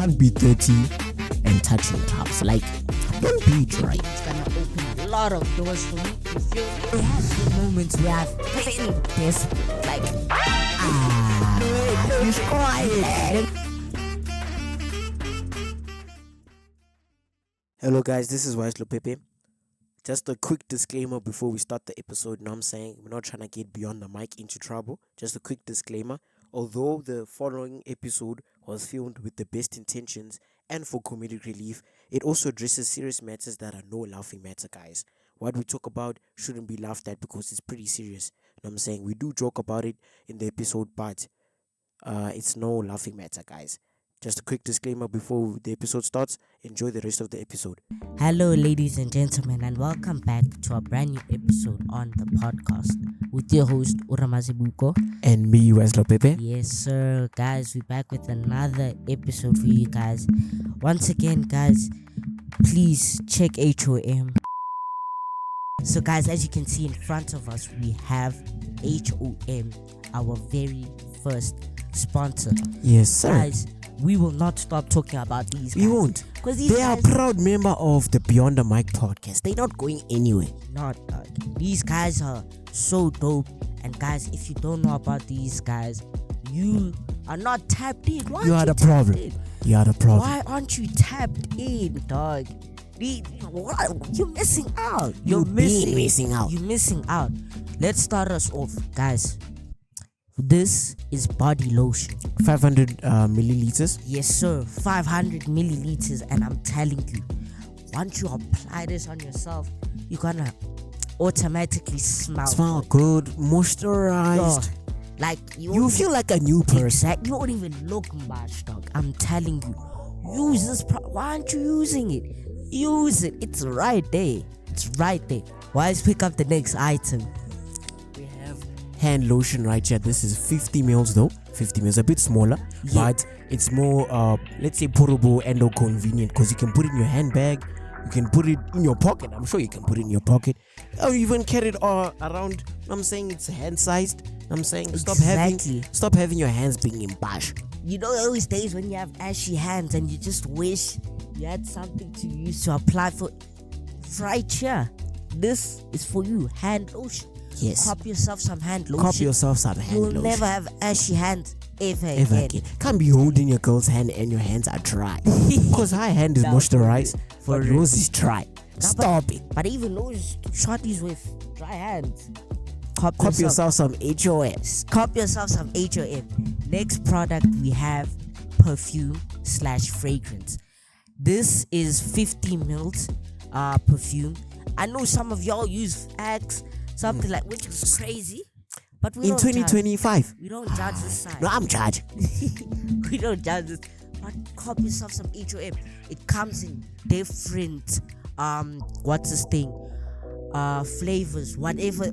can't be 30 and touching tops. Like, don't be it, right? It's gonna open a lot of doors for me. You feel me? I have the moments where I've been desperate. Like, you spoiled. Hello guys, this is Wise Lopepe. Just a quick disclaimer before we start the episode. Now I'm saying we're not trying to get beyond the mic into trouble. Just a quick disclaimer. Although the following episode was filmed with the best intentions and for comedic relief, it also addresses serious matters that are no laughing matter, guys. What we talk about shouldn't be laughed at because it's pretty serious. You know what I'm saying? We do joke about it in the episode, but it's no laughing matter, guys. Just a quick disclaimer before the episode starts. Enjoy the rest of the episode. Hello, ladies and gentlemen, and welcome back to a brand new episode on the podcast with your host, Ora Mazibuko. And me, Wise Lopepe. Yes, sir. Guys, we're back with another episode for you guys. Once again, guys, please check HOM. So, guys, as you can see in front of us, we have HOM, our very first sponsor. Yes, sir. Guys, we will not stop talking about these guys. We won't. Because They are proud member of the Beyond the Mic podcast. They're not going anywhere. These guys are so dope. And guys, if you don't know about these guys, you are not tapped in. Why You are the problem. You are the problem. Why aren't you tapped in, dog? You're missing out. You're missing out. You're missing out. Let's start us off, guys. This is body lotion. 500 milliliters. Yes, sir. 500 milliliters. And I'm telling you, once you apply this on yourself, you're gonna automatically smell good, moisturized. Like you feel like a new person. Exactly. You don't even look much, dog. I'm telling you. Use this. Why aren't you using it? Use it. It's right there. It's right there. Why pick up the next item? We have hand lotion right here. This is 50 mils though. 50 mils, a bit smaller, but it's more let's say portable and convenient because you can put it in your handbag, you can put it in your pocket. I'm sure you can put it in your pocket, or even carry it around. I'm saying it's hand sized. I'm saying stop having your hands being in bash. You know those days when you have ashy hands and you just wish you had something to use to apply for. Right here, this is for you. Hand lotion. Yes. Cop yourself some hand lotion. You'll never have ashy hands ever again. Can't be holding your girl's hand and your hands are dry. Because her hand is moisturized, but yours is dry. Stop it. But even those shorties with dry hands. Cop yourself some HOM. Cop yourself some HOM. Next product we have perfume/fragrance. This is 50 mils perfume. I know some of y'all use Axe, something like, which is crazy. But we in 2025, judge. We don't judge this side. No, I'm judging. We don't judge this. But cop yourself some HOM. It comes in different flavors, whatever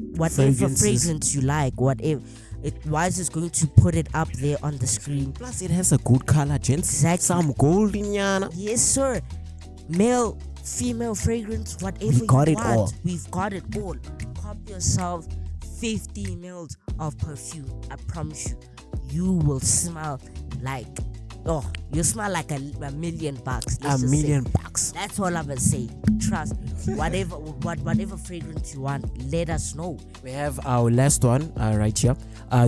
fragrance you like, whatever. Wise is going to put it up there on the screen. Plus, it has a good color, gents. Exactly. Some gold in yana. Yes, sir. Male, female fragrance, whatever we got you it want. all. We've got it all. Cop yourself 50 mils of perfume. I promise you, you will smell like you smell like a $1,000,000. $1,000,000. That's all I'm gonna say. Trust. Whatever fragrance you want, let us know. We have our last one right here.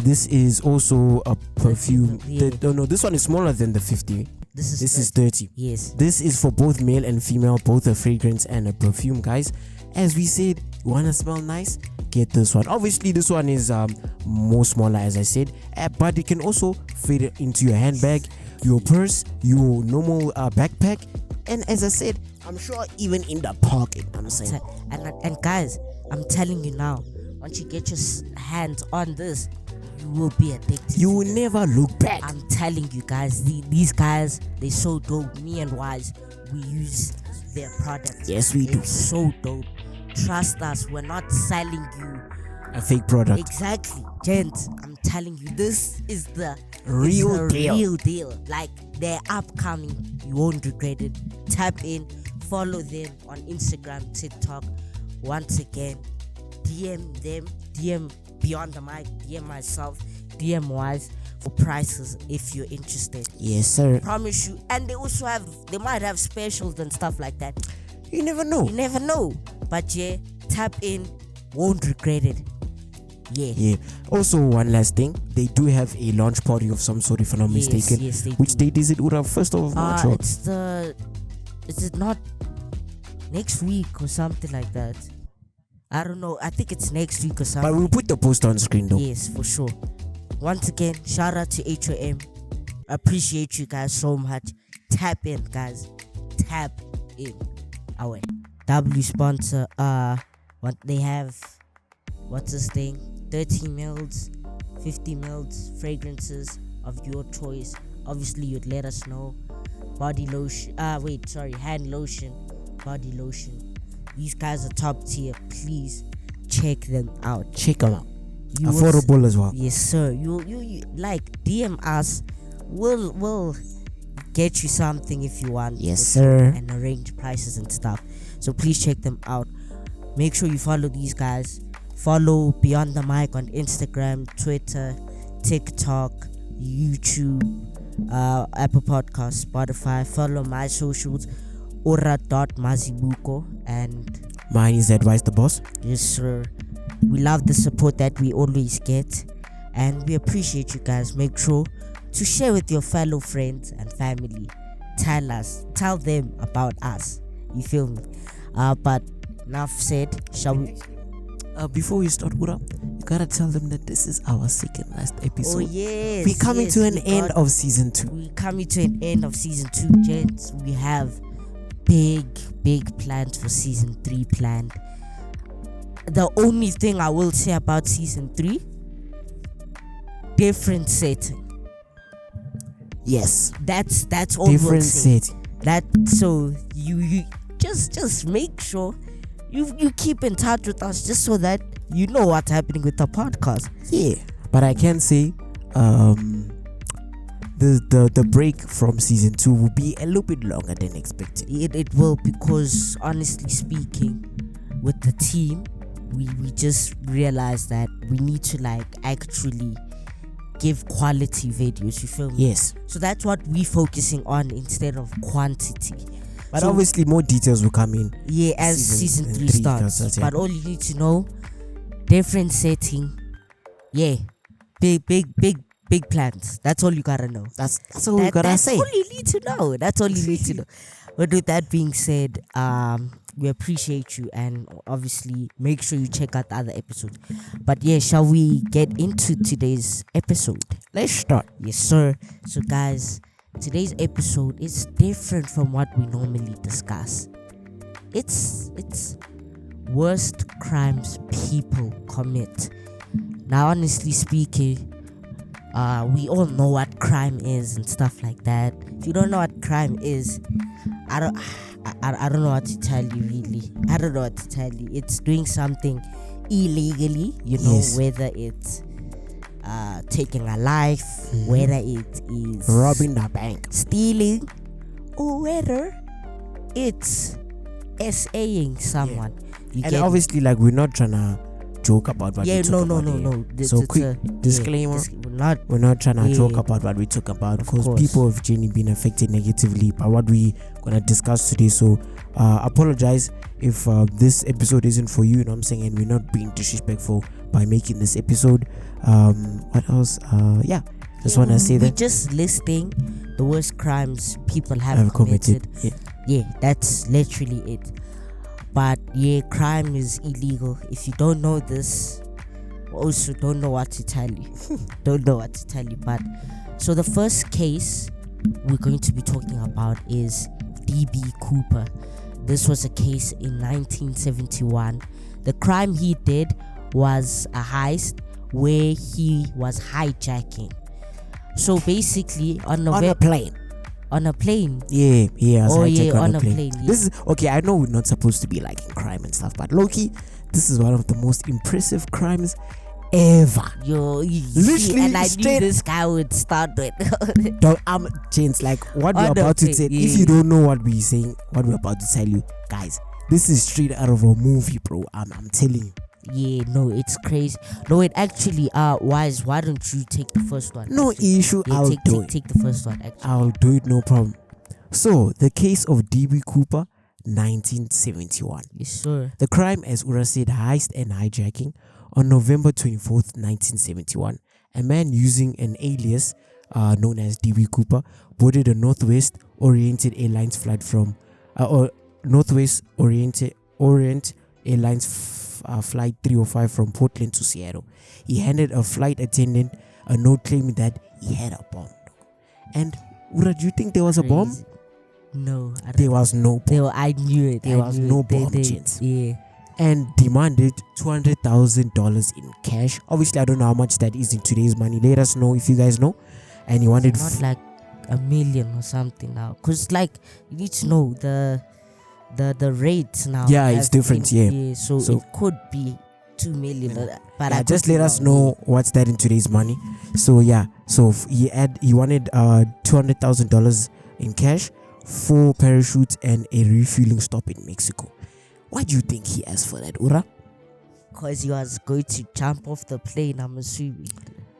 This is also a perfume. This one is smaller than the 50. This is 30. Yes. This is for both male and female, both a fragrance and a perfume, guys. As we said, you wanna smell nice? Get this one. Obviously, this one is more smaller, as I said, but it can also fit into your handbag, your purse, your normal backpack, and as I said, I'm sure even in the pocket. I'm saying. And guys, I'm telling you now, once you get your hands on this, you will be addicted. You will never look back. I'm telling you guys, these guys, they're so dope. Me and Wise, we use their products. Yes, we do. It's so dope. Trust us, we're not selling you a fake product. Exactly, gents. I'm telling you, this is the real deal. Like, they're upcoming. You won't regret it. Tap in, follow them on Instagram, TikTok. Once again, DM them, DM Beyond the Mic, DM myself, DM Wise for prices if you're interested. Yes, sir. Promise you. And they might have specials and stuff like that. You never know. You never know. But yeah, tap in, won't regret it. Yeah. Also, one last thing, they do have a launch party of some sort, if I'm not mistaken. Yes, they Which do. date is it, Ura? 1st of March? Is it not next week or something like that? I don't know. I think it's next week or something. But we'll put the post on screen though. Yes, for sure. Once again, shout out to HOM. Appreciate you guys so much. Tap in, guys. Tap in. Our W sponsor. What they have? What's this thing? 30 mils, 50 mils, fragrances of your choice. Obviously, you'd let us know. Body lotion. Hand lotion, body lotion. These guys are top tier. Please check them out. Check them out. Affordable as well. Yes, sir. You like DM us. We'll get you something if you want. Yes, sir. And arrange prices and stuff. So please check them out. Make sure you follow these guys. Follow Beyond the Mic on Instagram, Twitter, TikTok, YouTube, Apple Podcasts, Spotify. Follow my socials, Ora.Mazibuko, and mine is Advice the Boss. Yes, sir. We love the support that we always get, and we appreciate you guys. Make sure to share with your fellow friends and family. Tell them about us. You feel me? But enough said. Shall we? Before we start, Ura, you gotta tell them that this is our second last episode. Oh yes. We're coming to an end of season 2. We're coming to an end of season 2, gents. We have big plans for season 3 planned. The only thing I will say about season 3, different setting. Yes, that's all. Different setting. That so you just make sure you keep in touch with us, just so that you know what's happening with the podcast. Yeah, but I can say the break from season 2 will be a little bit longer than expected. It will, because honestly speaking, with the team, we just realized that we need to actually give quality videos. You feel me? Yes. So that's what we're focusing on instead of quantity. But so, obviously more details will come in. Yeah, as season 3 starts. Yeah. But all you need to know, different setting. Yeah. Big plans. That's all you gotta know. That's all you gotta say. That's all you need to know. That's all you need to know. But with that being said, we appreciate you, and obviously make sure you check out the other episodes. But yeah, shall we get into today's episode? Let's start. Yes, sir. So guys, today's episode is different from what we normally discuss. It's worst crimes people commit. Now, honestly speaking, we all know what crime is and stuff like that. If you don't know what crime is, I don't know what to tell you, really. I don't know what to tell you. It's doing something illegally, Yes. whether it's taking a life, whether it is robbing the bank, stealing, or whether it's SAing someone. You and get obviously, we're not trying to joke about what we talk about here. no. So quick disclaimer: we're not trying to joke about what we talk about, because people have genuinely been affected negatively by what we gonna discuss today. So apologize if this episode isn't for you. You know what I'm saying? And we're not being disrespectful by making this episode. What else? Just wanna say that we're just listing the worst crimes people have committed. Yeah, that's literally it. But yeah, crime is illegal. If you don't know this, also don't know what to tell you. But so the first case we're going to be talking about is DB Cooper. This was a case in 1971. The crime he did was a heist where he was hijacking. So basically on a plane. On a plane. Yeah. On a plane. Yeah. This is okay. I know we're not supposed to be in crime and stuff, but low-key, this is one of the most impressive crimes ever. Literally, and I knew this guy would start with. James, what we're about to say. If you don't know what we're saying, what we're about to tell you, guys, this is straight out of a movie, bro. I'm telling you. Yeah, no, it's crazy. No, it actually Wise, why don't you take the first one? No actually? issue, Yeah, I'll do it. take the first one actually. I'll do it, no problem. So, the case of DB Cooper, 1971. Yes, sir. The crime, as Ura said, heist and hijacking. On November 24th, 1971, a man using an alias known as DB Cooper boarded a Northwest Oriented Airlines flight from or Northwest Orient Airlines flight 305 from Portland to Seattle. He handed a flight attendant a note claiming that he had a bomb. And Ura, do you think there was a bomb? No, I don't There was no bomb. I knew it. There was no bomb, gents. Yeah. And demanded $200,000 in cash. Obviously, I don't know how much that is in today's money. Let us know if you guys know. And he wanted not like $1 million or something now, cause like you need to know the rates now. Yeah, it's different. So it could be 2 million. But I just let us know what's that in today's money. So he wanted $200,000 in cash, 4 parachutes, and a refueling stop in Mexico. Why do you think he asked for that, Ura? Because he was going to jump off the plane, I'm assuming.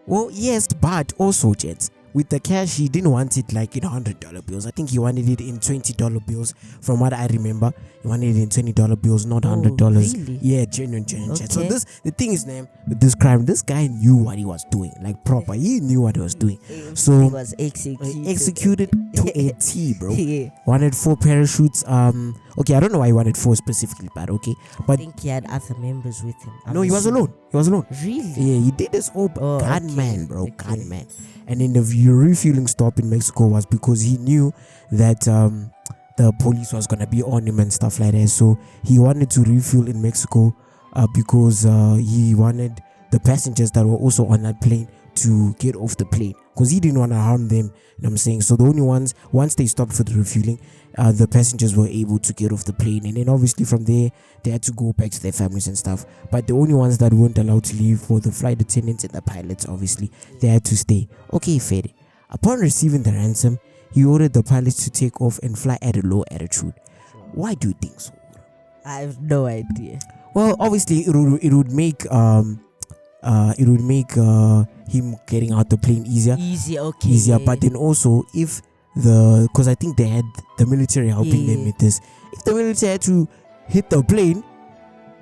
Well, yes, but also, gents, with the cash, he didn't want it like in $100 bills. I think he wanted it in $20 bills. From what I remember, he wanted it in $20 bills, not $100. Really? Yeah, genuine. Okay. So the thing is, with this crime, this guy knew what he was doing, like proper. He knew what he was doing. So he was executed to a T, bro. Yeah. Wanted 4 parachutes. Okay, I don't know why he wanted 4 specifically, but okay. But I think he had other members with him. No, he was alone. Really? Yeah, he did this whole gunman, bro. Okay. Gunman. And then the refueling stop in Mexico was because he knew that the police was gonna be on him and stuff like that. So he wanted to refuel in Mexico because he wanted the passengers that were also on that plane to get off the plane, because he didn't want to harm them. You know what I'm saying? So the only ones, once they stopped for the refueling, the passengers were able to get off the plane, and then obviously from there they had to go back to their families and stuff. But the only ones that weren't allowed to leave were the flight attendants and the pilots. Obviously they had to stay. Okay, fair. Upon receiving the ransom, he ordered the pilots to take off and fly at a low altitude. Why do you think so? I have no idea. Well, obviously it would make him getting out the plane easier. Easier. But then also, if because I think they had the military helping them with this. If the military had to hit the plane,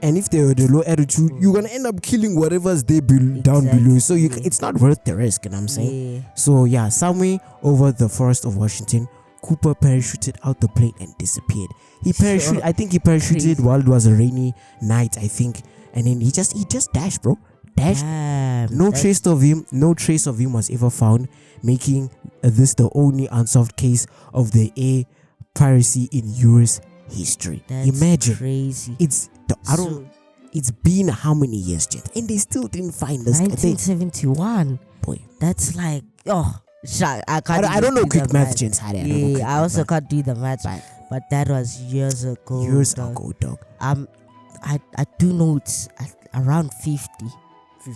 and if they were the low altitude, you're gonna end up killing whatever's there down below. So it's not worth the risk. You know what I'm saying? Yeah. So somewhere over the forest of Washington, Cooper parachuted out the plane and disappeared. I think he parachuted while it was a rainy night, I think, and then he just dashed, bro. No trace of him was ever found, making this the only unsolved case of the air piracy in US history. Imagine, crazy. It's been how many years, Jet, and they still didn't find this. 1971. Boy, that's like I can't. I don't know quick math, Gents. I also can't do the math, but that was years ago. Dog. I do know it's around 50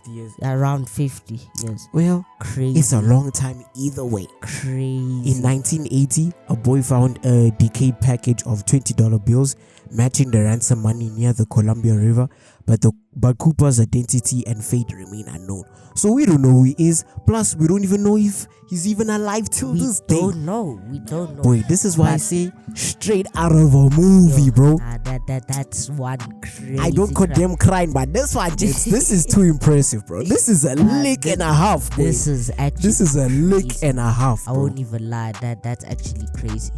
years. Around 50 years. Well, crazy. It's a long time either way. Crazy. In 1980, a boy found a decayed package of $20 bills matching the ransom money near the Columbia River, but Cooper's identity and fate remain unknown. So we don't know who he is. Plus, we don't even know if he's even alive till this day. We don't know. Boy, this is why I say straight out of a movie, bro. That's one crazy. I don't condemn crime, but this one, this is too impressive, bro. This is a lick and a half, boy. This is a lick and a half, bro. I won't even lie. That's actually crazy.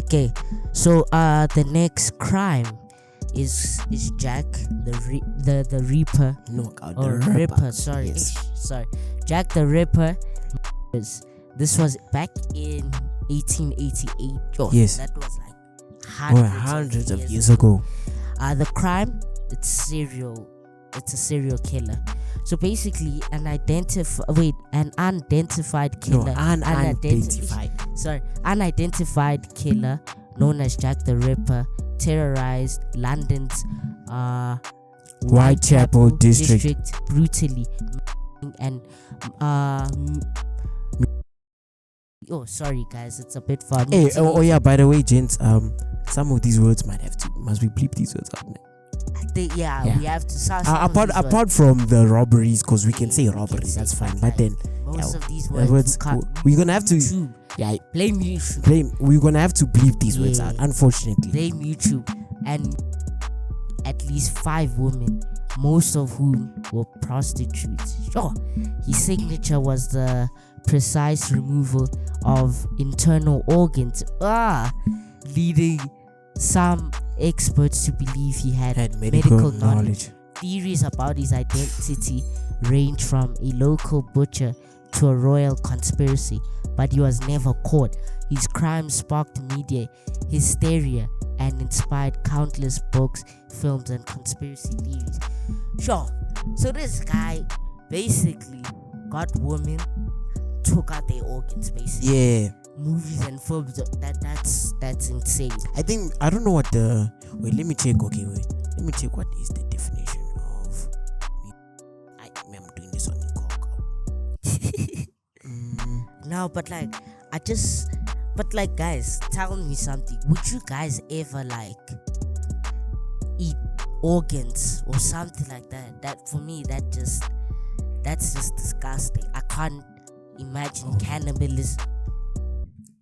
Okay, so the next crime is Jack the Ripper. No, or the Ripper. Sorry, sorry. Jack the Ripper. This was back in 1888. Yes, that was like hundreds of years ago. The crime, it's a serial killer. So basically, an unidentified killer. Unidentified killer known as Jack the Ripper terrorized London's Whitechapel district brutally, and sorry guys, it's a bit far. Hey, by the way, gents, some of these words must we bleep these words out now? We have to start. Apart from the robberies, because we can say robberies, that's fine. But then most of these words we're gonna have to blame YouTube. We're gonna have to bleep these words out, unfortunately. Blame YouTube. And at least 5 women, most of whom were prostitutes. Sure, his signature was the precise removal of internal organs, leading some experts to believe he had medical knowledge. Theories about his identity range from a local butcher to a royal conspiracy, but he was never caught. His crimes sparked media hysteria and inspired countless books, films, and conspiracy theories. Sure, so this guy basically got women, took out their organs, basically. Yeah. Movies and films, that's insane. I don't know what the let me check what is the definition of I'm doing this on No, but guys, tell me something. Would you guys ever eat organs or something like that? That for me, that's just disgusting. I can't imagine cannibalism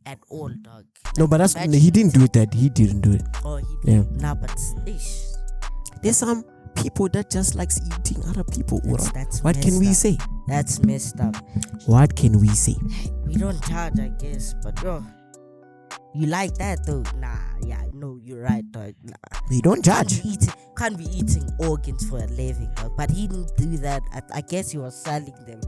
at all, dog. No, but he didn't do it. He didn't do it. Oh, he did. Yeah. No, but there's some people that just likes eating other people. That's what can we say? That's messed up. What can we say? We don't judge, I guess, but you like that though? No, you're right, dog. Nah. We don't judge. Can't be eating organs for a living, dog. But he didn't do that. I guess he was selling them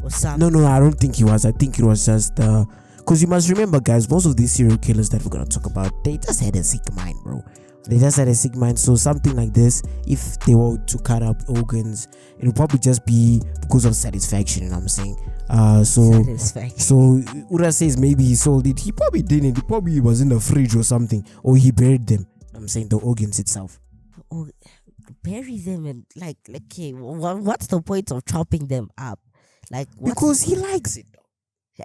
or something. No, I don't think he was. I think it was just because you must remember, guys, most of these serial killers that we're gonna talk about, they just had a sick mind, bro. They just had a sick mind. So something like this, if they were to cut up organs, it would probably just be because of satisfaction. You know what I'm saying? So Ura says maybe he sold it. He probably didn't. He probably was in the fridge or something, or he buried them. I'm saying the organs itself. Oh, bury them and okay. What's the point of chopping them up? Because he likes it.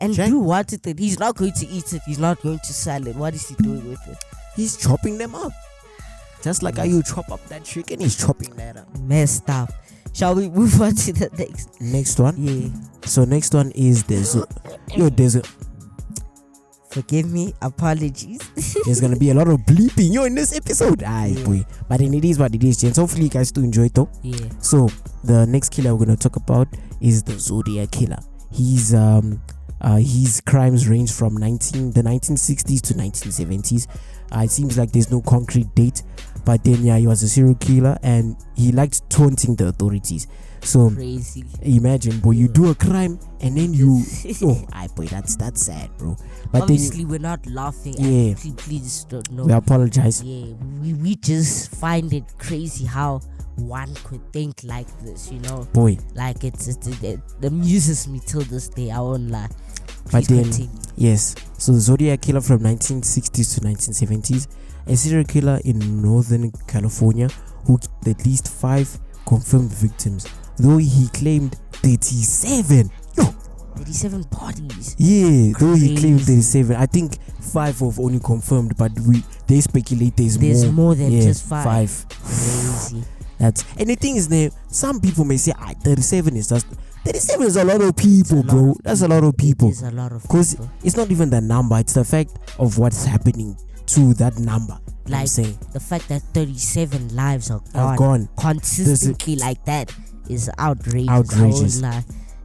And do what it? He's not going to eat it. He's not going to sell it. What is he doing with it? He's chopping them up. Just like how you chop up that chicken, he's chopping that up. Messed up. Shall we move on to the next one? Yeah. So next one is there's forgive me, apologies. There's gonna be a lot of bleeping in this episode. Boy. But then it is what it is, gents. Hopefully you guys do enjoy it though. Yeah. So the next killer we're gonna talk about is the Zodiac killer. His crimes range from the 1960s to 1970s. It seems like there's no concrete date, but then he was a serial killer and he liked taunting the authorities. So crazy. Imagine, boy, you do a crime and then you boy, that's sad, bro. But obviously we're not laughing. Yeah. Please don't know. We apologize. Yeah, we just find it crazy how one could think like this, boy. It amuses me till this day. I won't lie. But then, yes, so the Zodiac killer from 1960s to 1970s, a serial killer in Northern California who killed at least 5 confirmed victims, though he claimed 37. 37 bodies. Yeah, though he claimed 37. I think 5 of only confirmed, but they speculate there's more than just 5. Crazy. And the thing is, some people may say 37 is just 37 is a lot of people, bro. That's a lot of people. It is a lot of people. Because it's not even the number, it's the fact of what's happening to that number. I'm saying the fact that 37 lives are gone consistently like that is outrageous.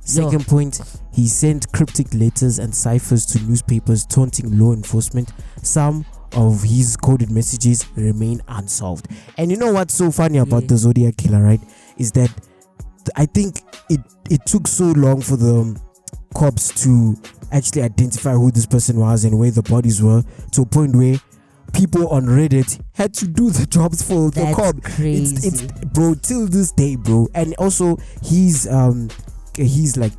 Second point, he sent cryptic letters and ciphers to newspapers taunting law enforcement. Some of his coded messages remain unsolved. And you know what's so funny about the Zodiac killer, right? Is that I think it took so long for the cops to actually identify who this person was and where the bodies were, to a point where people on Reddit had to do the jobs for the cop. Crazy. It's bro, till this day, bro. And also he's like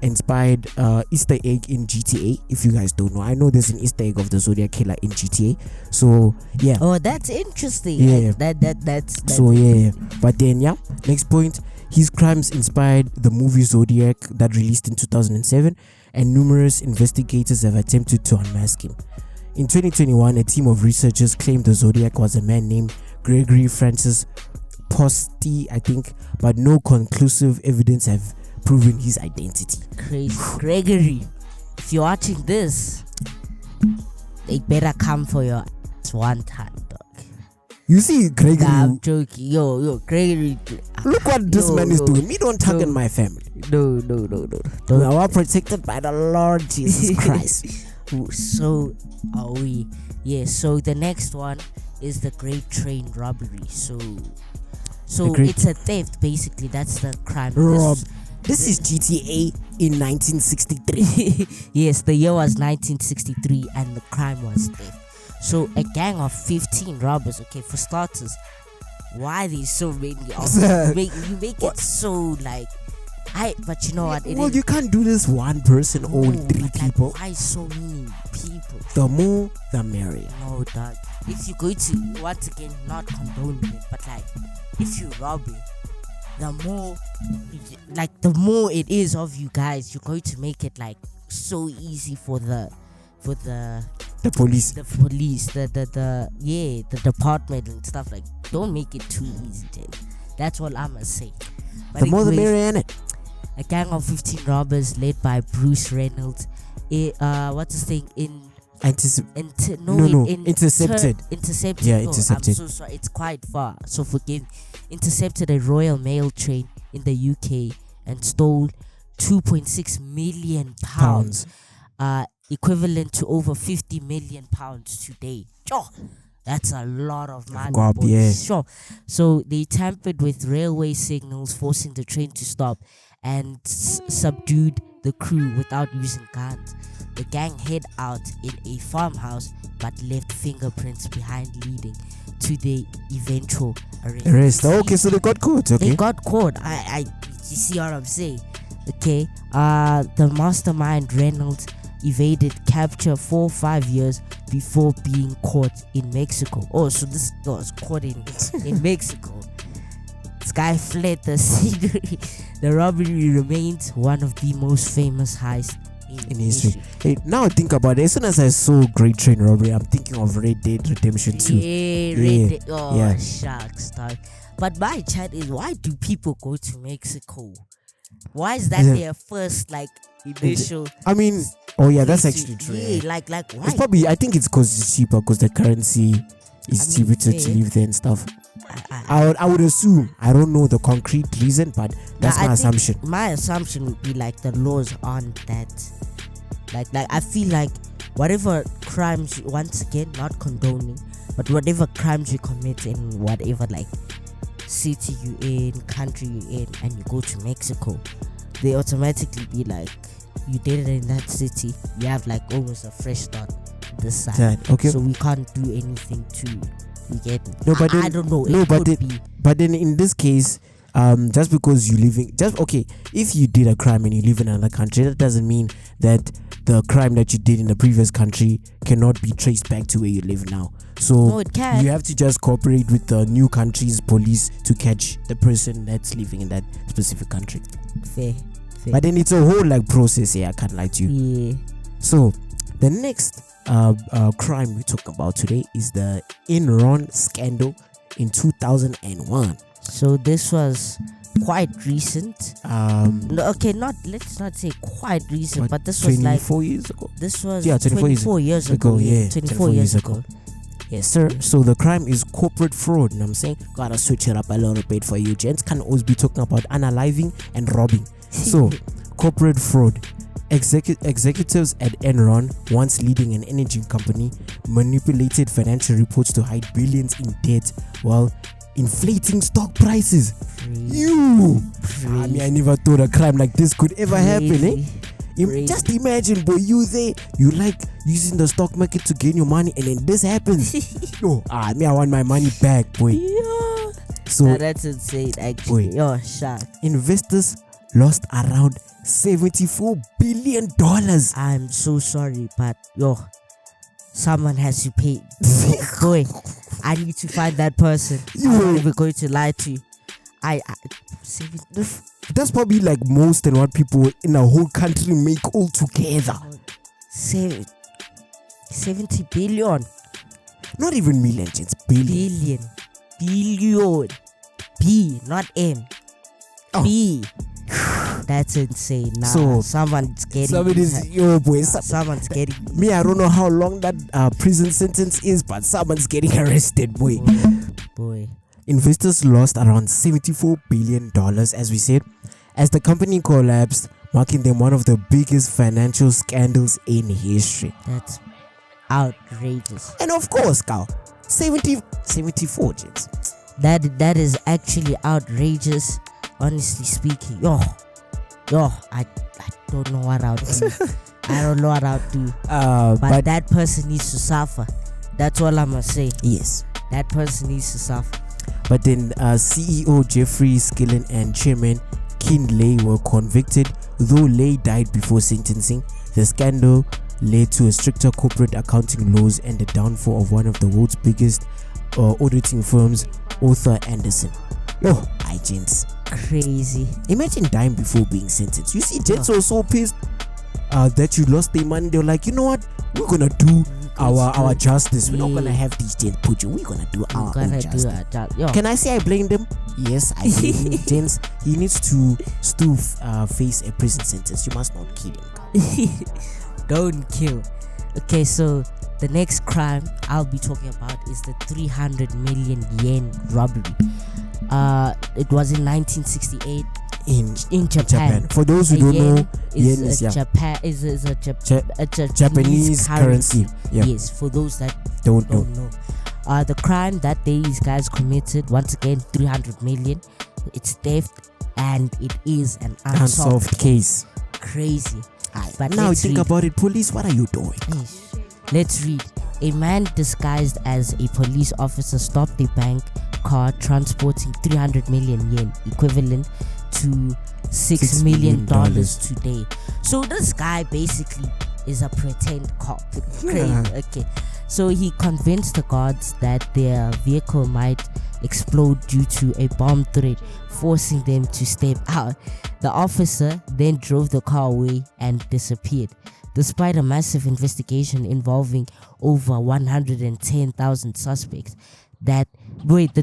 inspired Easter egg in GTA. If you guys don't know, I know there's an Easter egg of the Zodiac killer in GTA. So yeah. Oh, that's interesting. Yeah. That's so yeah. But then next point. His crimes inspired the movie Zodiac that released in 2007, and numerous investigators have attempted to unmask him. In 2021, a team of researchers claimed the Zodiac was a man named Gregory Francis postie, I think, but no conclusive evidence have proven his identity. Crazy. Gregory, if you're watching this, they better come for your ass one time, dog. You see, Gregory. Nah, I'm joking. Yo, Gregory. Look what this man is doing. Me don't talk in my family. No. We are protected by the Lord Jesus Christ. So are we. Yeah, so the next one is the Great Train Robbery. So it's a theft, basically. That's the crime. This is GTA in 1963. Yes, the year was 1963 and the crime was theft. So a gang of 15 robbers. Okay, for starters, why there's so many of them? You make it so like but you know what? You can't do this one person or three people. Why so many people? The more, the merrier. No, dog. If you go to, once again, not condoning it, but like, if you rob it, the more it is of you guys, you're going to make it like so easy for the police, the department and stuff. Like, don't make it too easy, then. That's all I'ma say. But the more the merrier, innit? A gang of 15 robbers led by Bruce Reynolds. What's this thing in? Intercepted. Yeah, intercepted. I'm so sorry. It's quite far. So forgive me. Intercepted a Royal Mail train in the UK and stole 2.6 million pounds. Equivalent to over 50 million pounds today. Sure. That's a lot of money. Yeah. Sure. So they tampered with railway signals, forcing the train to stop, and subdued the crew without using guns. The gang hid out in a farmhouse but left fingerprints behind, leading to the eventual arrest. Okay, so they got caught. Okay. They got caught. You see what I'm saying? Okay. The mastermind Reynolds evaded capture for 5 years before being caught in Mexico. Oh, so this guy was caught in Mexico. This guy fled the scenery. The robbery remains one of the most famous heists in history. Hey, now I think about it. As soon as I saw Great Train Robbery, I'm thinking of Red Dead Redemption 2. Shucks, dog. But my chat is, why do people go to Mexico? Why is that their first initial? I mean, that's actually true. Yeah, why? It's probably, I think it's because it's cheaper, because the currency is cheaper to live there and stuff. I would assume. I don't know the concrete reason, but that's my assumption. My assumption would be the laws aren't that. I feel like whatever crimes, once again, not condoning, but whatever crimes you commit in whatever city you in, country you in, and you go to Mexico, they automatically be you did it in that city, you have almost a fresh start this side. Okay. So we can't do anything to you get me. No, but then, I don't know. But then in this case, just because you if you did a crime and you live in another country, that doesn't mean that the crime that you did in the previous country cannot be traced back to where you live now. So no, it can. You have to just cooperate with the new country's police to catch the person that's living in that specific country. Fair. But then it's a whole process here. I can't lie to you. Yeah. So the next crime we talk about today is the Enron scandal in 2001. So this was quite recent. Let's not say quite recent, but this was 24 years ago. This was 24 years ago. Yeah, 24 years ago. Yes, sir. So the crime is corporate fraud. You know what I'm saying? Gotta switch it up a little bit for you, gents. Can't always be talking about unaliving and robbing. So, corporate fraud. Executives at Enron, once leading an energy company, manipulated financial reports to hide billions in debt while inflating stock prices. I never thought a crime like this could ever happen, Just imagine, boy, you using the stock market to gain your money, and then this happens. I want my money back, boy. Yeah. So that's insane, actually. Shocked. Investors lost around $74 billion. I'm so sorry, but someone has to pay. Boy, I need to find that person. I'm not even going to lie to you. That's probably most than what people in a whole country make all together. 70 billion. Not even millions, it's billion. B, not M. Oh. B. That's insane. Nah, So, someone's getting. Somebody's yo boy. Someone's getting. Me, I don't know how long that prison sentence is, but someone's getting arrested, boy. Boy. Investors lost around $74 billion, as we said, as the company collapsed, marking them one of the biggest financial scandals in history. That's outrageous. And of course, Carl, 74 James. That is actually outrageous. Honestly speaking, yo, I don't know what I'll do. I don't know what I'll do. But that person needs to suffer. That's all I'm gonna say. Yes. That person needs to suffer. But then CEO Jeffrey Skillen and Chairman Kin Lay were convicted, though Lay died before sentencing. The scandal led to a stricter corporate accounting laws and the downfall of one of the world's biggest auditing firms, Arthur Andersen. Yo, I gents. Crazy. Imagine dying before being sentenced. You see, gents were so pissed that you lost their money. They were like, you know what? We're gonna do our justice. We're not gonna have these gents put you. We're gonna do our own justice. Can I say I blame them? Yes, I blame him. Gents, he needs to still face a prison sentence. You must not kill him. Don't kill. Okay, so the next crime I'll be talking about is the 300 million yen robbery. It was in 1968 in Japan. For those who don't know, yen is Japanese currency. Yeah. Yes, for those that don't know. The crime that these guys committed, once again, 300 million. It's theft and it is an unsolved case. Crazy. But now think about it, police, what are you doing? Let's read. A man disguised as a police officer stopped a bank car transporting 300 million yen, equivalent to $6 million today. So this guy basically is a pretend cop. Crazy. Okay. So he convinced the guards that their vehicle might explode due to a bomb threat, forcing them to step out. The officer then drove the car away and disappeared. Despite a massive investigation involving over 110,000 suspects, the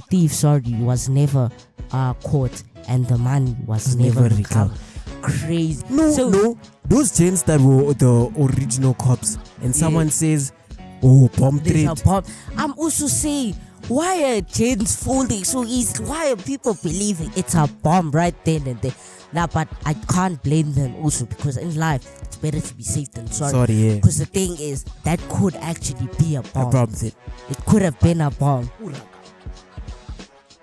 thief was never caught and the money was never recovered. Crazy. No, those gents that were the original cops, and someone says, oh, bomb threat. I'm also saying, why are gents folding so easily? Why are people believing it's a bomb right then and there? Nah, but I can't blame them also, because in life it's better to be safe than sorry. Yeah. Because the thing is, that could actually be a bomb. It could have been a bomb.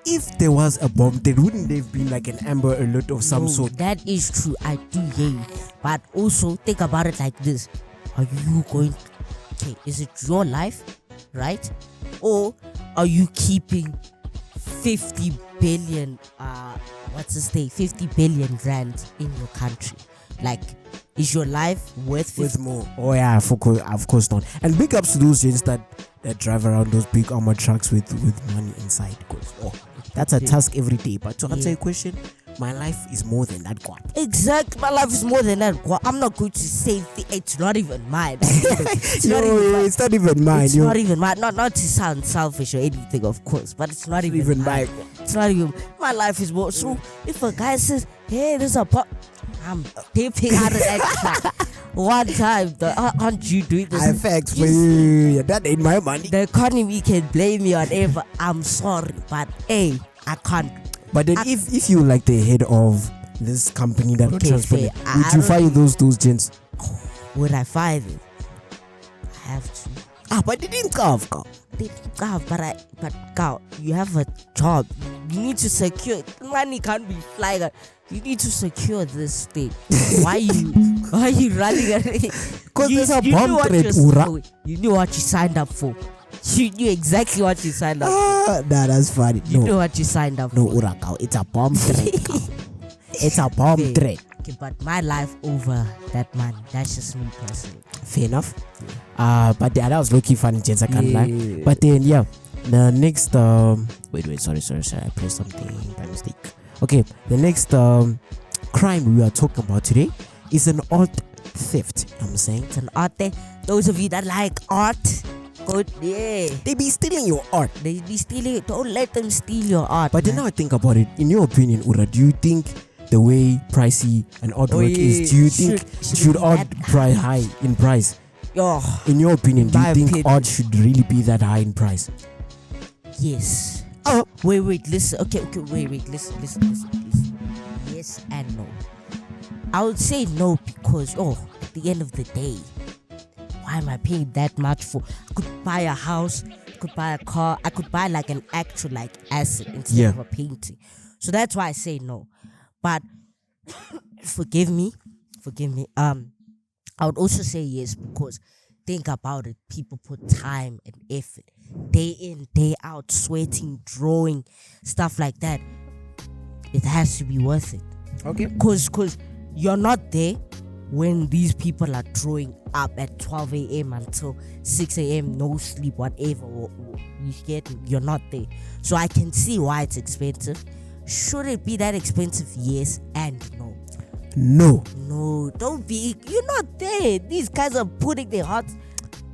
If there was a bomb, there wouldn't have been like an Amber Alert of some sort. That is true. I do hear you. But also think about it like this: are you going? Okay, is it your life, right? Or are you keeping 50 billion? 50 billion rand in your country? Like, is your life worth more? Oh yeah, of course not. And big ups to those gents that drive around those big armored trucks with money inside. Because that's a task every day. But to answer your question, my life is more than that, God. Exactly, my life is more than that, God. I'm not going to say it's not even mine. It's not even mine. It's not even mine. Not to sound selfish or anything, of course, but it's not even mine. It's not even. My life is more. So if a guy says, "Hey, there's a pot," I'm dipping out of that. One time, aren't you doing this? I fact for you. That ain't my money. The economy can blame me on whatever. I'm sorry, but hey, I can't. But then if you like the head of this company that will transport it, would you fire those gents? Would I fire them? I have to. But they didn't carve. They didn't carve, but Carl, you have a job. You need to secure. Money can't be flying. You need to secure this thing. Why are you running away? Because there's a bomb threat, You knew what you signed up for. You knew exactly what you signed up for. That's funny. You know what you signed up for. No, Ura, it's a bomb threat. It's a bomb threat. Okay, but my life over that money. That's just me personally. Fair enough. But that was low-key funny, gents. I can't lie. But then, the next wait, sorry. I pressed something by mistake. Okay, the next crime we are talking about today is an art theft. I'm saying it's an art theft. Those of you that like art, Good, yeah. They be stealing your art. They be stealing. Don't let them steal your art. But then now I think about it. In your opinion, Ura, do you think the way pricey an artwork is, do you think should art price high in price? In your opinion, do you think art should really be that high in price? Yes. Oh, wait, listen. Okay, wait, listen. Yes and no. I would say no because, at the end of the day, why am I paying that much for? I could buy a house, I could buy a car, I could buy like an actual like asset instead of a painting. So that's why I say no. But forgive me. I would also say yes because think about it. People put time and effort, day in, day out, sweating, drawing, stuff like that. It has to be worth it. Okay. Cause you're not there when these people are drawing up at 12 a.m. until 6 a.m. no sleep, whatever. You get me? You're not there. So I can see why it's expensive. Should it be that expensive? Yes and no. No, don't be. You're not there. These guys are putting their hearts.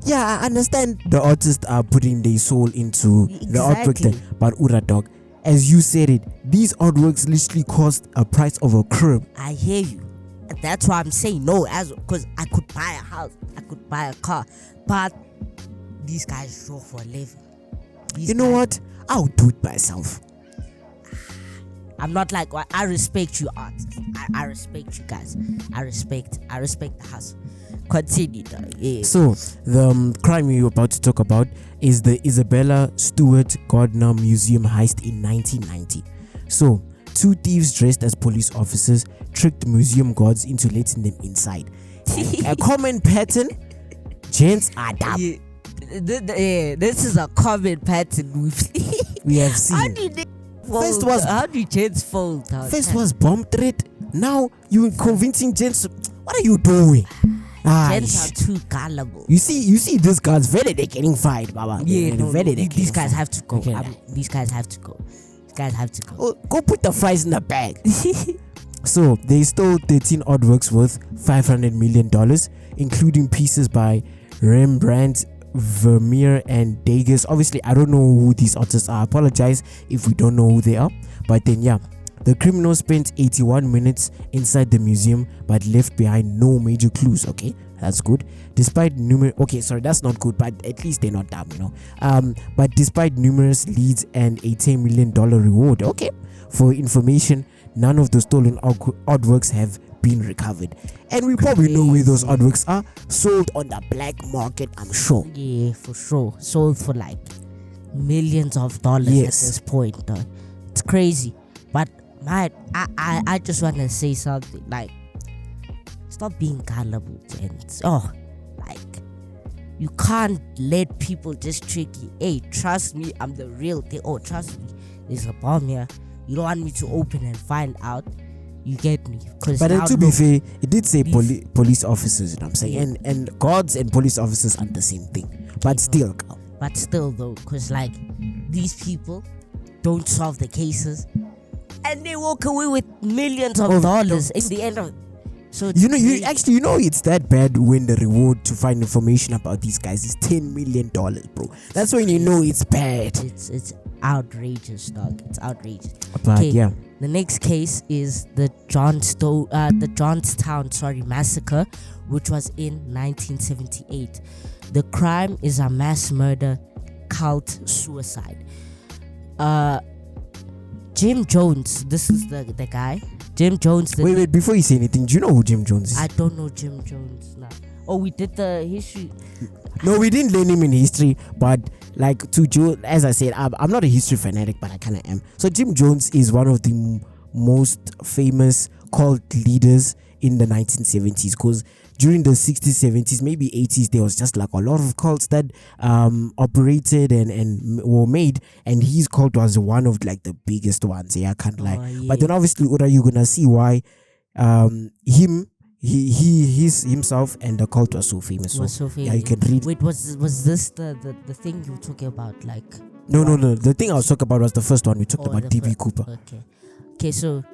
Yeah, I understand the artists are putting their soul into the artwork there. But Ura dog, as you said it, these artworks literally cost a price of a crib. I hear you. That's why I'm saying no, because I could buy a house, I could buy a car, but these guys draw for a living. You know what? I'll do it myself. I'm not like, I respect you artists. I respect you guys. I respect the hustle. Continue though. Yeah. So the crime you're about to talk about is the Isabella Stewart Gardner Museum heist in 1990. So 2 thieves dressed as police officers tricked museum guards into letting them inside. A common pattern, gents are dumb. This is a common pattern we have seen. How do gents fold? First was bomb threat. Now you convincing gents. What are you doing? Gents are too gullible. You see these guys, they're getting fired, Baba. Yeah, these guys have to go. These guys have to go. Go put the fries in the bag. So they stole 13 artworks worth $500 million, including pieces by Rembrandt, Vermeer, and Degas. Obviously, I don't know who these artists are. I apologize if we don't know who they are. But then, the criminals spent 81 minutes inside the museum but left behind no major clues. Okay, that's good. Despite that's not good, but at least they're not dumb, But despite numerous leads and a $10 million reward, okay, for information, none of the stolen artworks have been recovered. And we probably know where those artworks are. Sold on the black market, I'm sure. Yeah, for sure. Sold for like millions of dollars at this point. It's crazy. But I just want to say something. Like, stop being gullible, gents. You can't let people just trick you. Hey, trust me, I'm the real thing. Oh, trust me, there's a bomb here. You don't want me to open and find out. You get me? But then to be fair, it did say police officers, you know what I'm saying? And guards and police officers aren't the same thing. But still. But still though, because like these people don't solve the cases and they walk away with millions of dollars in the end of. So it's that bad when the reward to find information about these guys is $10 million, bro. That's when you know it's bad. It's outrageous, dog. It's outrageous. But the next case is the Johnstown massacre, which was in 1978. The crime is a mass murder cult suicide. Jim Jones, this is the guy. Jim Jones. Wait, before you say anything, do you know who Jim Jones is? I don't know Jim Jones now. Oh, we did the history. No, we didn't learn him in history, but like as I said, I'm not a history fanatic, but I kind of am. So Jim Jones is one of the most famous cult leaders in the 1970s, because during the 60s, 70s, maybe 80s, there was just like a lot of cults that operated and were made, and his cult was one of like the biggest ones. I can't lie. But then obviously, Ura, you're gonna see why himself and the cult was so famous. Yeah, you can read. Wait, was this the thing you were talking about? Like no. The thing I was talking about was the first one we talked about, D.B. Cooper. Okay. So,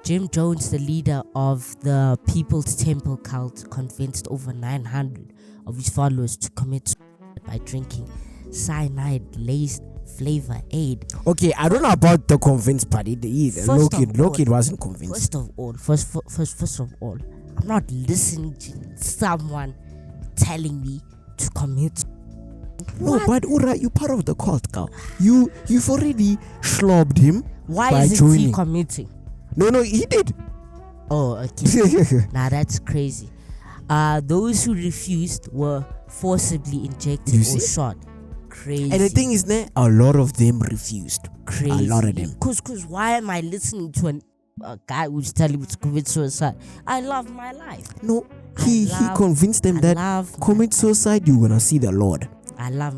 Jim Jones, the leader of the People's Temple cult, convinced over 900 of his followers to commit suicide by drinking cyanide-laced flavor aid. Okay, I don't know about the convinced part. Loki wasn't convinced. First of all, I'm not listening to someone telling me to commit. No, but Ora, you're part of the cult, girl. You've already slobbed him. Why by isn't joining. he committing? No, he did. Oh, okay. Nah, that's crazy. Those who refused were forcibly injected or shot. Crazy. And the thing is, a lot of them refused. Crazy. A lot of them. Cause why am I listening to a guy who's telling me to commit suicide? I love my life. No, he convinced them that commit suicide, you're gonna see the Lord. I love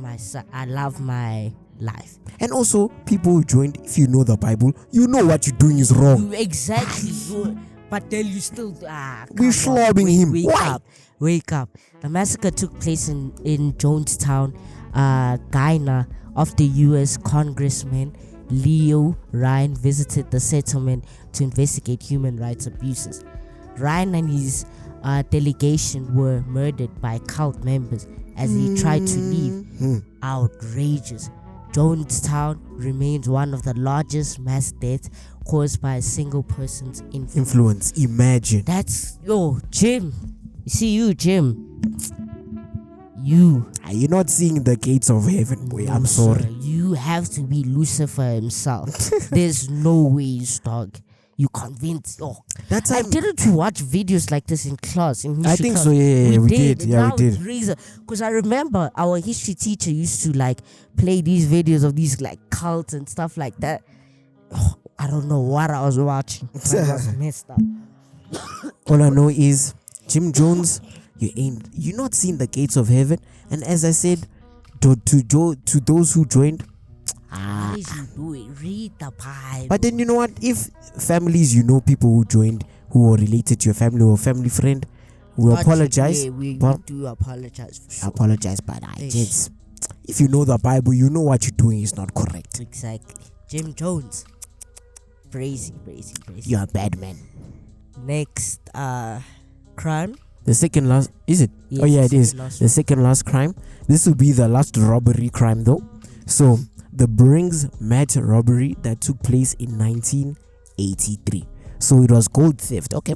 my life. And also, people who joined, if you know the Bible, you know what you're doing is wrong. Exactly. But then you still we're slobbing him. Wake up. The massacre took place in Jonestown, Guyana, after US Congressman Leo Ryan visited the settlement to investigate human rights abuses. Ryan and his delegation were murdered by cult members as he tried to leave. Outrageous. Jonestown remains one of the largest mass deaths caused by a single person's influence. Imagine. That's Jim. You see Jim. You're not seeing the gates of heaven, boy. I'm sorry. Sir, you have to be Lucifer himself. There's no ways, dog. You convinced. That time, didn't you watch videos like this in class? I think so. Yeah, we did. Yeah, we did. Because I remember our history teacher used to play these videos of these cults and stuff like that. I don't know what I was watching. I was messed up. All I know is Jim Jones. You're not seeing the gates of heaven. And as I said, to those who joined. What is you doing? Read the Bible. But then you know what? If families, people who joined who are related to your family or family friend, we apologize. We do apologize for sure. Apologize, but if you know the Bible, you know what you're doing is not correct. Exactly. Jim Jones. Crazy. You're a bad man. Next crime. The second last, is it? Yes, oh yeah, it is. The second last crime. This will be the last robbery crime though. So the Brings Mat robbery that took place in 1983. So it was gold theft. Okay,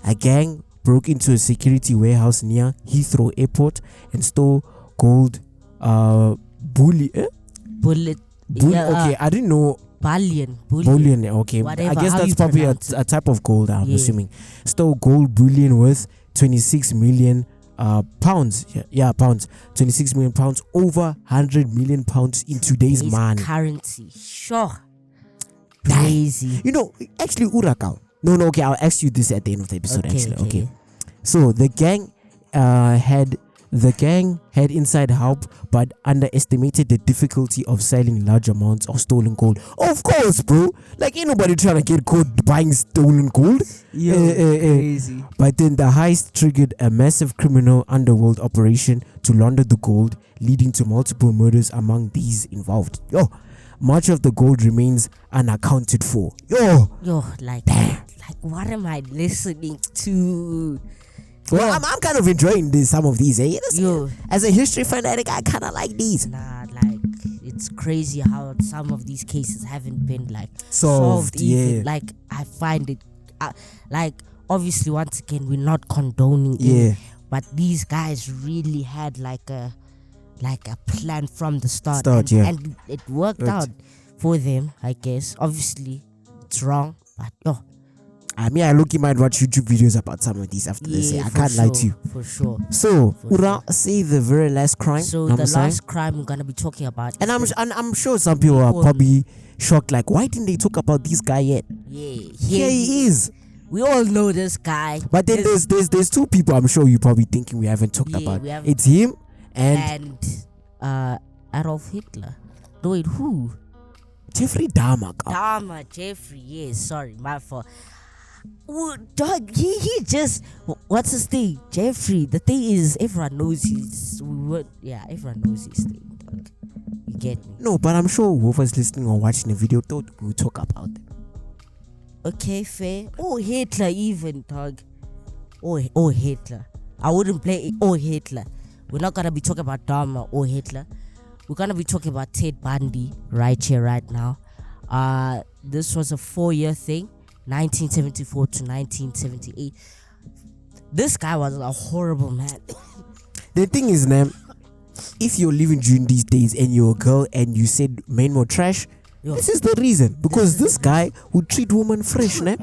a gang broke into a security warehouse near Heathrow Airport and stole gold. Bullion. Okay, I didn't know. Bullion. Okay, whatever, I guess that's probably a type of gold. I'm assuming. Stole gold bullion worth 26 million pounds. Yeah, pounds. 26 million pounds, over 100 million pounds in today's money. Currency. Sure. Crazy. Actually, Urakal. No, okay, I'll ask you this at the end of the episode. Okay. So the gang had inside help, but underestimated the difficulty of selling large amounts of stolen gold. Of course, bro. Ain't nobody trying to get caught buying stolen gold. Crazy. But then the heist triggered a massive criminal underworld operation to launder the gold, leading to multiple murders among these involved. Much of the gold remains unaccounted for. What am I listening to? Well, I'm kind of enjoying some of these. As a history fanatic, I kind of like these. It's crazy how some of these cases haven't been solved. Even. I find it obviously once again we're not condoning it, but these guys really had a plan from the start, and it worked out for them. I guess obviously it's wrong, but I might watch YouTube videos about some of these after this. I can't lie to you. For sure. So, Ura, say the very last crime. So, the last crime we're going to be talking about. And I'm sure some people are probably shocked, why didn't they talk about this guy yet? Yeah. Here he is. We all know this guy. But then there's two people I'm sure you're probably thinking we haven't talked about. It's him and Adolf Hitler. No, wait, who? Jeffrey Dahmer. Jeffrey, yes. Sorry, my fault. Dog, he just, what's his thing? Jeffrey. The thing is, everyone knows everyone knows his thing, dog. You get me? No, but I'm sure whoever's listening or watching the video thought we'll talk about them. Okay, fair. Hitler even, dog. Hitler. I wouldn't play Hitler. we're not gonna be talking about Dharma or Hitler. We're gonna be talking about Ted Bundy right here, right now. This was a 4-year thing, 1974 to 1978. This guy was a horrible man. The thing is, man, if you're living during these days and you're a girl and you said men were trash, this is the reason. Because this guy would treat women fresh, man.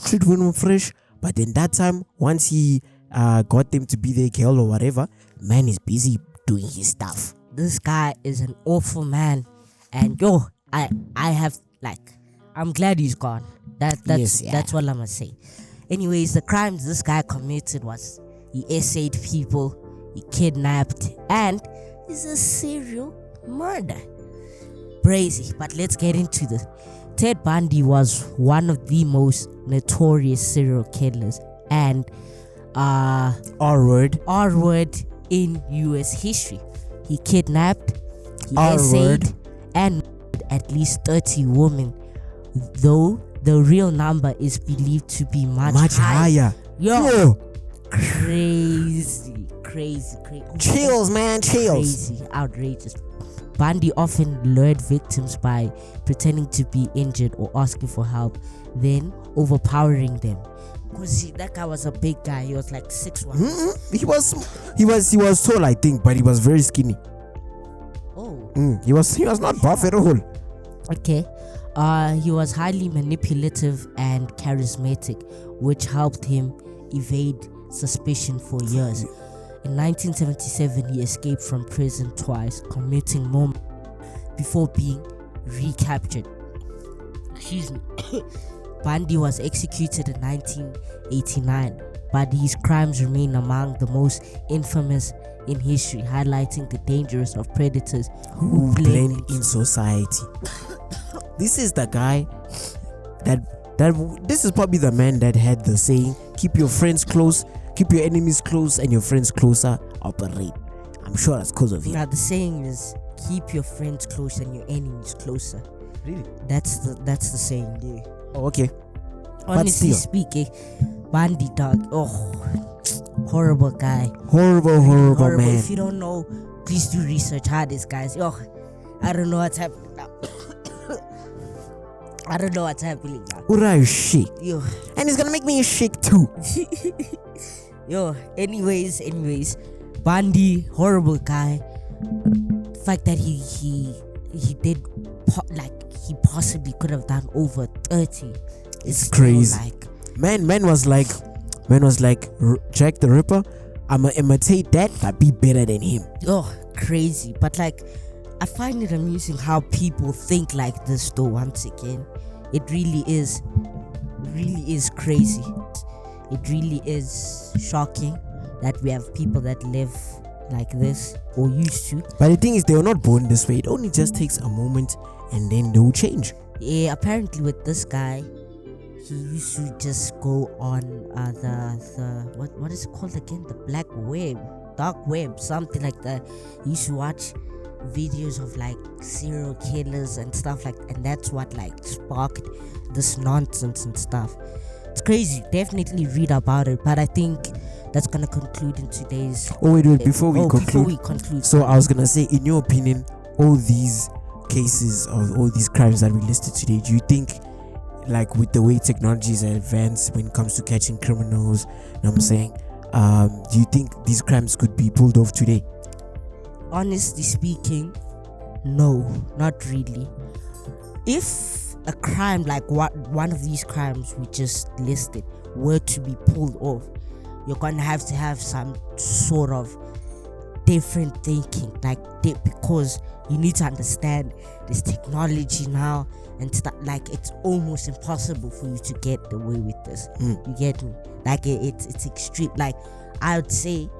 Treat women fresh. But then that time, once he got them to be their girl or whatever, man is busy doing his stuff. This guy is an awful man. And I have, like, I'm glad he's gone. That's what I'm gonna say. Anyways, the crimes this guy committed was he essayed people, he kidnapped, and he's a serial murderer. Crazy. But let's get into this. Ted Bundy was one of the most notorious serial killers and R-word in US history. He kidnapped, he essayed, and murdered at least 30 women, though the real number is believed to be much higher. Yo. Crazy. Chills, man, chills. Crazy, outrageous. Bundy often lured victims by pretending to be injured or asking for help, then overpowering them. Cause that guy was a big guy. He was like 6'1". He was tall, I think, but he was very skinny. Oh. He was not buff at all. Okay. He was highly manipulative and charismatic, which helped him evade suspicion for years. In 1977, he escaped from prison twice, committing more before being recaptured. Excuse me. Bundy was executed in 1989, but his crimes remain among the most infamous in history, highlighting the dangers of predators who blend in society. This is the guy this is probably the man that had the saying, keep your friends close, keep your enemies close, and your friends closer, operate. I'm sure that's because of him. Now the saying is, keep your friends close and your enemies closer. Really? That's the saying, yeah. Oh, okay. Honestly speaking, Bundy, dog, horrible guy. Horrible man. If you don't know, please do research how this guy's. I don't know what's happening now. I don't know what's happening now. Ora is shit. Yo. And it's gonna make me shake too. Anyways, Bundy, horrible guy. The fact that he did he possibly could have done over 30. It's crazy. Man was like Jack the Ripper. I'ma imitate that, but be better than him. Crazy. But I find it amusing how people think like this though. Once again, it really is crazy. It really is shocking that we have people that live like this or used to. But the thing is, they were not born this way. It only just takes a moment and then they will change. Yeah, apparently with this guy, he used to just go on the what is it called again? The dark web, something like that. He used to watch videos of serial killers and stuff and that's what sparked this nonsense and stuff. It's crazy. Definitely read about it, but I think that's gonna conclude in today's. Wait, before we conclude. So I was gonna say, in your opinion, all these cases of all these crimes that we listed today, do you think, with the way technology is advanced when it comes to catching criminals, do you think these crimes could be pulled off today? Honestly speaking, no, not really. If a crime like one of these crimes we just listed were to be pulled off, you're gonna have to have some sort of different thinking, because you need to understand this technology now and stuff. It's almost impossible for you to get away with this. You get me? It's extreme. I would say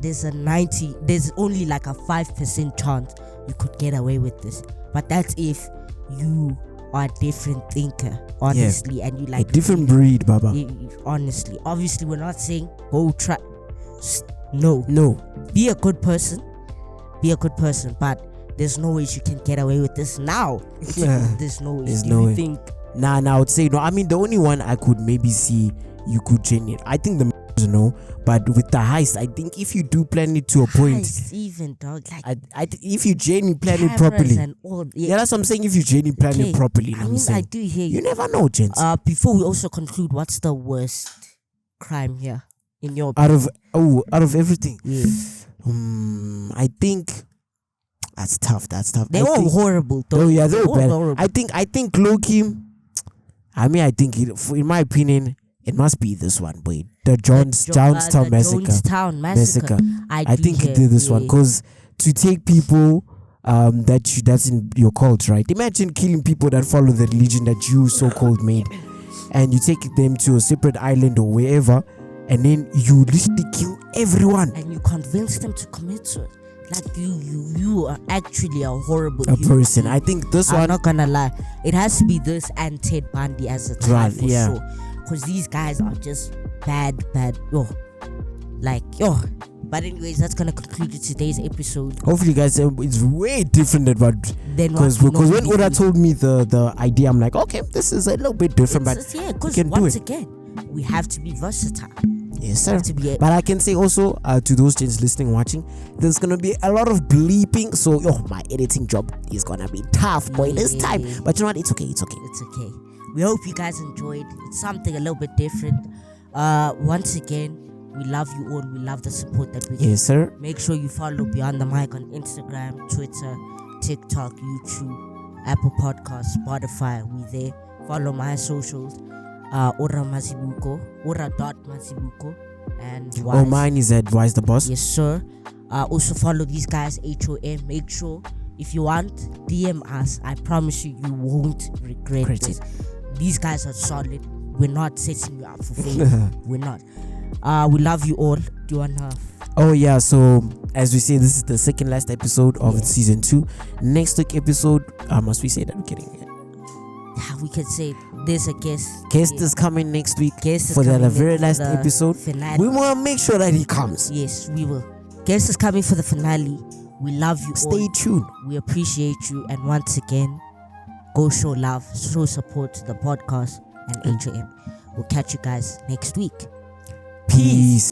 there's only a 5% chance you could get away with this, but that's if you are a different thinker, honestly. And you a different breed, Baba. Honestly, obviously we're not saying go try. No, be a good person, but there's no ways you can get away with this now. There's no ways. No way. Think I would say no. I mean, the only one I could maybe see you could change it, I think but with the heist, I think if you do plan it to a point, Heist even, dog. Like, if you genuinely plan it cameras properly, and all. yeah, that's what I'm saying. If you genuinely plan it properly, I mean, I do hear you you. never know, gents. Before we also conclude, what's the worst crime here in your out opinion? of everything, Yeah. I think that's tough. They're all horrible, though. Oh yeah, they're all bad. horrible. I think low-key, I think in my opinion, it must be this one, boy. The Jonestown massacre. Jonestown massacre. I think hear it did this yeah. one because to take people that's in your cult, right? Imagine killing people that follow the religion that you so-called made, and you take them to a separate island or wherever, and then you literally kill everyone. And you convince them to commit suicide. Like you are actually a horrible person. being. I think this I'm one. not gonna lie. It has to be this and Ted Bundy as a tie for yeah. sure. Because these guys are just bad. But anyways, that's gonna conclude today's episode. Hopefully, guys, it's way different than what. Because when Ora told me the idea, I'm like, okay, this is a little bit different, but because once again, we have to be versatile. Yes, sir. But I can say also to those gents listening, watching, there's gonna be a lot of bleeping. So, my editing job is gonna be tough, boy, this time. But you know what? It's okay. It's okay. We hope you guys enjoyed. It's something a little bit different. Once again, we love you all. We love the support that we get. Yes, sir. Make sure you follow Beyond the Mic on Instagram, Twitter, TikTok, YouTube, Apple Podcasts, Spotify. We there. Follow my socials. Ora Mazibuko, Ora.Mazibuko, and Wise. Oh, mine is at Wise the Boss. Yes, sir. Also follow these guys, HOM. Make sure if you want, DM us. I promise you won't regret this. These guys are solid. We're not setting you up for failure. We're not. We love you all. Do you wanna? Oh yeah. So as we say, this is the second last episode of season 2. Next week episode, must we say that we're getting it? Yeah, we could say there's a guest. Guest is coming next week for the very last episode. Finale. We want to make sure that he comes. Yes, we will. Guest is coming for the finale. We love you all. Stay tuned. We appreciate you. And once again, go show love, show support to the podcast and HOM. We'll catch you guys next week. Peace.